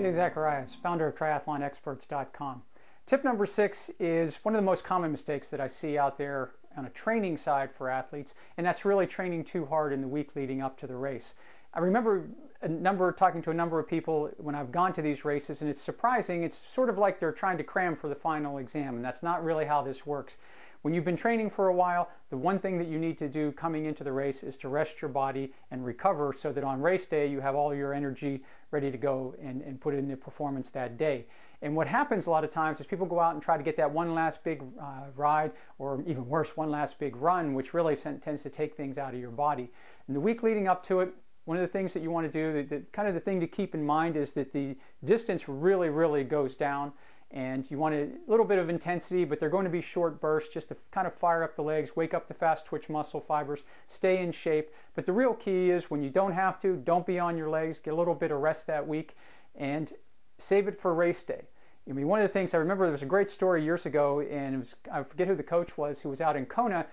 Jay Zacharias, founder of triathlonexperts.com. Tip number 6 is one of the most common mistakes that I see out there on a training side for athletes, and that's really training too hard in the week leading up to the race. I remember talking to a number of people when I've gone to these races, and it's surprising. It's sort of like they're trying to cram for the final exam, and that's not really how this works. When you've been training for a while, the one thing that you need to do coming into the race is to rest your body and recover so that on race day you have all your energy ready to go and put it into performance that day. And what happens a lot of times is people go out and try to get that one last big ride, or even worse, one last big run, which really tends to take things out of your body. And the week leading up to it, one of the things that you want to do, kind of the thing to keep in mind, is that the distance really goes down, and you want a little bit of intensity, but they're going to be short bursts just to kind of fire up the legs, wake up the fast twitch muscle fibers, stay in shape. But the real key is when you don't have to, don't be on your legs, get a little bit of rest that week, and save it for race day. I mean, one of the things I remember, there was a great story years ago, and it was, I forget who the coach was, who was out in Kona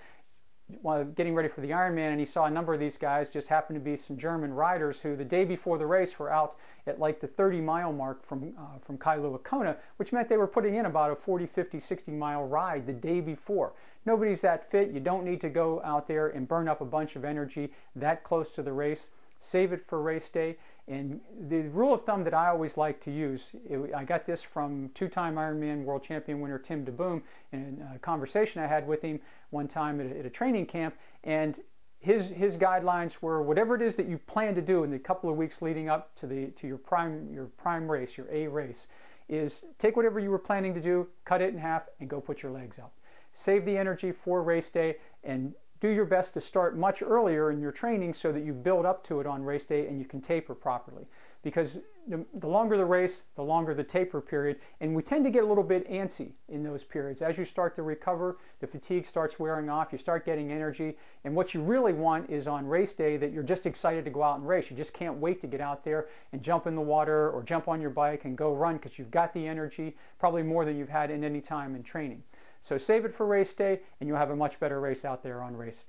while getting ready for the Ironman, and he saw a number of these guys, just happened to be some German riders, who the day before the race were out at like the 30-mile mark from Kailua, Kona, which meant they were putting in about a 40, 50, 60-mile ride the day before. Nobody's that fit. You don't need to go out there and burn up a bunch of energy that close to the race. Save it for race day. And the rule of thumb that I always like to use, I got this from two-time Ironman world champion winner Tim DeBoom in a conversation I had with him one time at a training camp, and his guidelines were, whatever it is that you plan to do in the couple of weeks leading up to your prime race, your A race, is take whatever you were planning to do, cut it in half, and go put your legs up. Save the energy for race day, and do your best to start much earlier in your training so that you build up to it on race day and you can taper properly. Because the longer the race, the longer the taper period, and we tend to get a little bit antsy in those periods. As you start to recover, the fatigue starts wearing off, you start getting energy, and what you really want is on race day that you're just excited to go out and race. You just can't wait to get out there and jump in the water or jump on your bike and go run, because you've got the energy, probably more than you've had in any time in training. So save it for race day, and you'll have a much better race out there on race.